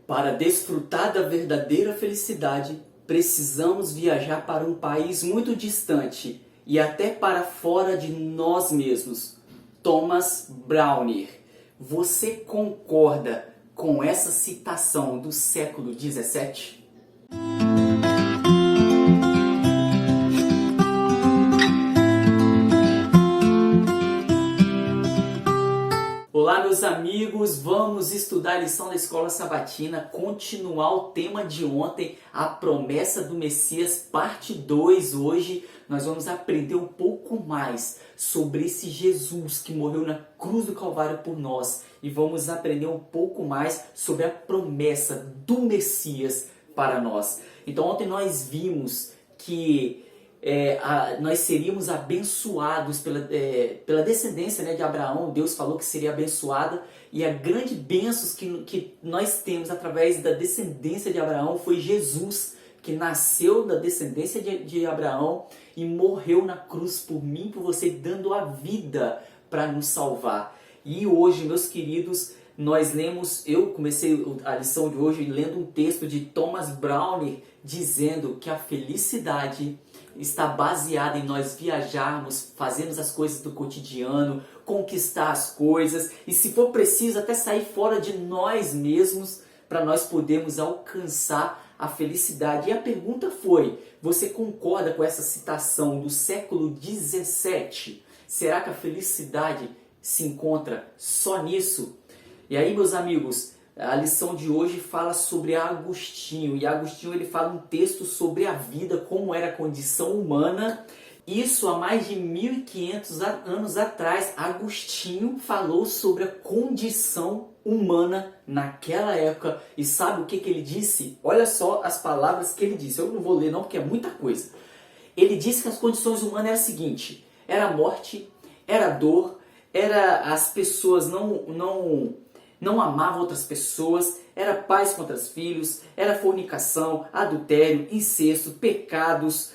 Para desfrutar da verdadeira felicidade, precisamos viajar para um país muito distante e até para fora de nós mesmos. Thomas Browne. Você concorda com essa citação do século XVII? Olá, meus amigos, vamos estudar a lição da Escola Sabatina, continuar o tema de ontem, a promessa do Messias, parte 2. Hoje nós vamos aprender um pouco mais sobre esse Jesus que morreu na cruz do Calvário por nós e vamos aprender um pouco mais sobre a promessa do Messias para nós. Então ontem nós vimos que nós seríamos abençoados pela descendência, de Abraão. Deus falou que seria abençoada, e a grande bênção que nós temos através da descendência de Abraão foi Jesus, que nasceu da descendência de Abraão e morreu na cruz por mim, por você, dando a vida para nos salvar. E hoje, meus queridos, eu comecei a lição de hoje lendo um texto de Thomas Browne dizendo que a felicidade está baseada em nós viajarmos, fazermos as coisas do cotidiano, conquistar as coisas e, se for preciso, até sair fora de nós mesmos para nós podermos alcançar a felicidade. E a pergunta foi: você concorda com essa citação do século XVII? Será que a felicidade se encontra só nisso? E aí, meus amigos, a lição de hoje fala sobre Agostinho, e Agostinho ele fala um texto sobre a vida, como era a condição humana. Isso há mais de 1500 anos atrás, Agostinho falou sobre a condição humana naquela época. E sabe o que ele disse? Olha só as palavras que ele disse. Eu não vou ler não, porque é muita coisa. Ele disse que as condições humanas eram a seguinte: era morte, era dor, era as pessoas não amavam outras pessoas, era pais contra os filhos, era fornicação, adultério, incesto, pecados,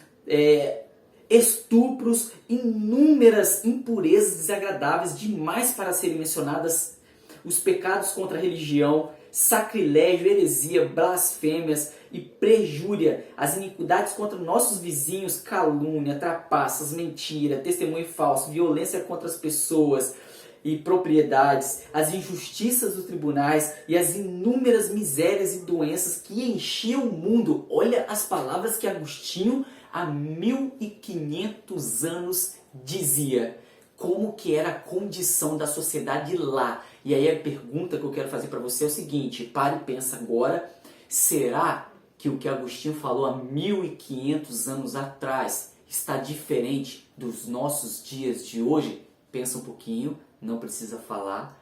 estupros, inúmeras impurezas desagradáveis demais para serem mencionadas, os pecados contra a religião, sacrilégio, heresia, blasfêmias e perjúria, as iniquidades contra nossos vizinhos, calúnia, trapaças, mentira, testemunho falso, violência contra as pessoas e propriedades, as injustiças dos tribunais e as inúmeras misérias e doenças que enchiam o mundo. Olha as palavras que Agostinho, há 1500 anos, dizia. Como que era a condição da sociedade lá. E aí a pergunta que eu quero fazer para você é o seguinte: pare e pensa agora. Será que o que Agostinho falou há 1500 anos atrás está diferente dos nossos dias de hoje? Pensa um pouquinho, não precisa falar.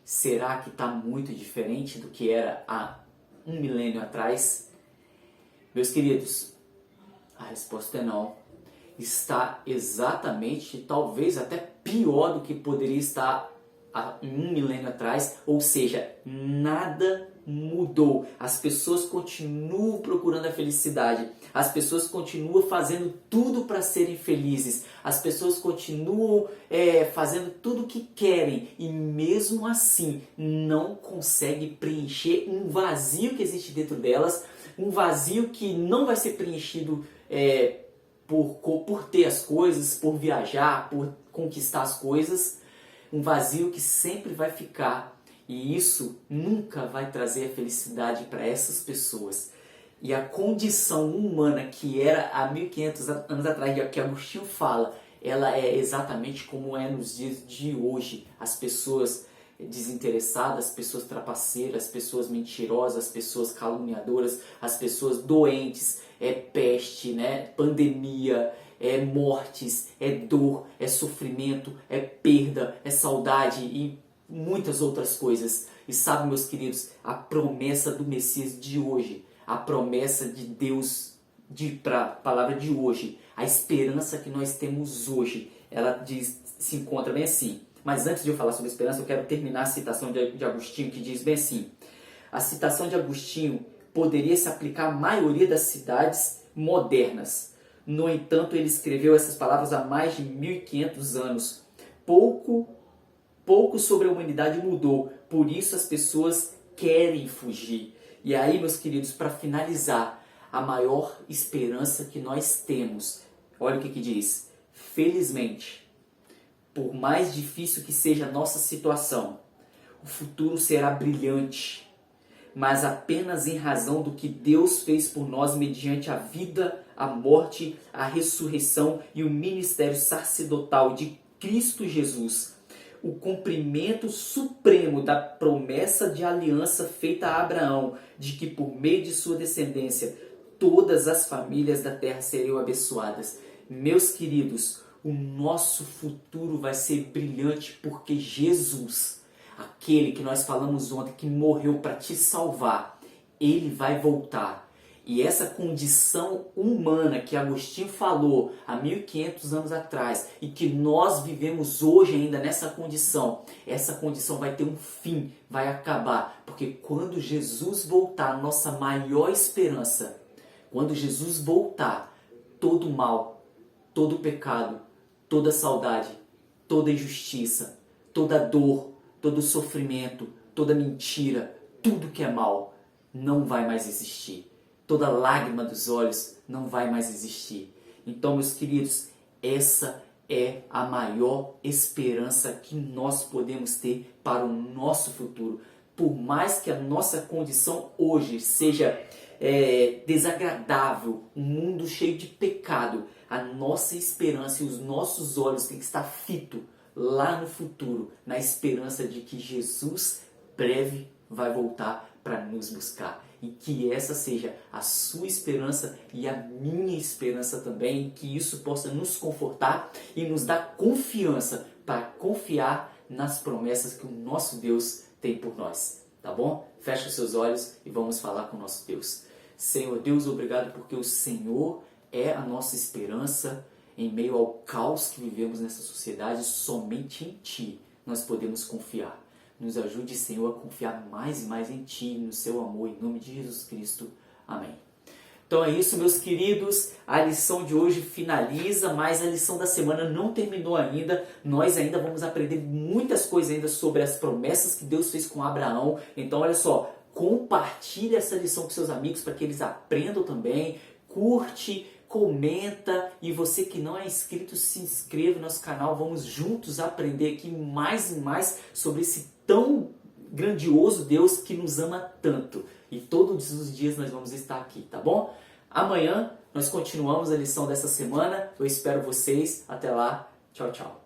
Será que está muito diferente do que era há 1 milênio atrás? Meus queridos, a resposta é não. Está exatamente, talvez até pior do que poderia estar há 1 milênio atrás. Ou seja, nada mudou. As pessoas continuam procurando a felicidade. As pessoas continuam fazendo tudo para serem felizes. As pessoas continuam fazendo tudo o que querem. E mesmo assim não conseguem preencher um vazio que existe dentro delas. Um vazio que não vai ser preenchido por ter as coisas, por viajar, por conquistar as coisas. Um vazio que sempre vai ficar. E isso nunca vai trazer a felicidade para essas pessoas. E a condição humana que era há 1500 anos atrás, que Agostinho fala, ela é exatamente como é nos dias de hoje. As pessoas desinteressadas, as pessoas trapaceiras, as pessoas mentirosas, as pessoas caluniadoras, as pessoas doentes, peste, pandemia, mortes, dor, sofrimento, perdão, saudade e muitas outras coisas. E sabe, meus queridos, a promessa do Messias de hoje, a promessa de Deus para a palavra de hoje, a esperança que nós temos hoje, ela se encontra bem assim. Mas antes de eu falar sobre esperança, eu quero terminar a citação de Agostinho, que diz bem assim: a citação de Agostinho poderia se aplicar à maioria das cidades modernas. No entanto, ele escreveu essas palavras há mais de 1500 anos. Pouco sobre a humanidade mudou, por isso as pessoas querem fugir. E aí, meus queridos, para finalizar, a maior esperança que nós temos, olha o que diz: felizmente, por mais difícil que seja a nossa situação, o futuro será brilhante, mas apenas em razão do que Deus fez por nós mediante a vida, a morte, a ressurreição e o ministério sacerdotal de Cristo Jesus. O cumprimento supremo da promessa de aliança feita a Abraão, de que por meio de sua descendência todas as famílias da terra seriam abençoadas. Meus queridos, o nosso futuro vai ser brilhante porque Jesus, aquele que nós falamos ontem, que morreu para te salvar, ele vai voltar. E essa condição humana que Agostinho falou há 1500 anos atrás e que nós vivemos hoje ainda nessa condição, essa condição vai ter um fim, vai acabar. Porque quando Jesus voltar, nossa maior esperança, quando Jesus voltar, todo mal, todo pecado, toda saudade, toda injustiça, toda dor, todo sofrimento, toda mentira, tudo que é mal, não vai mais existir. Toda lágrima dos olhos não vai mais existir. Então, meus queridos, essa é a maior esperança que nós podemos ter para o nosso futuro. Por mais que a nossa condição hoje seja desagradável, um mundo cheio de pecado, a nossa esperança e os nossos olhos têm que estar fitos lá no futuro, na esperança de que Jesus breve vai voltar para nos buscar. E que essa seja a sua esperança e a minha esperança também, que isso possa nos confortar e nos dar confiança para confiar nas promessas que o nosso Deus tem por nós. Tá bom? Feche os seus olhos e vamos falar com o nosso Deus. Senhor Deus, obrigado porque o Senhor é a nossa esperança em meio ao caos que vivemos nessa sociedade. Somente em Ti nós podemos confiar. Nos ajude, Senhor, a confiar mais e mais em Ti, no Seu amor, em nome de Jesus Cristo. Amém. Então é isso, meus queridos. A lição de hoje finaliza, mas a lição da semana não terminou ainda. Nós ainda vamos aprender muitas coisas ainda sobre as promessas que Deus fez com Abraão. Então, olha só, compartilhe essa lição com seus amigos para que eles aprendam também. Curte, comenta, e você que não é inscrito, se inscreva no nosso canal. Vamos juntos aprender aqui mais e mais sobre esse tão grandioso Deus que nos ama tanto. E todos os dias nós vamos estar aqui, tá bom? Amanhã nós continuamos a lição dessa semana. Eu espero vocês. Até lá. Tchau, tchau.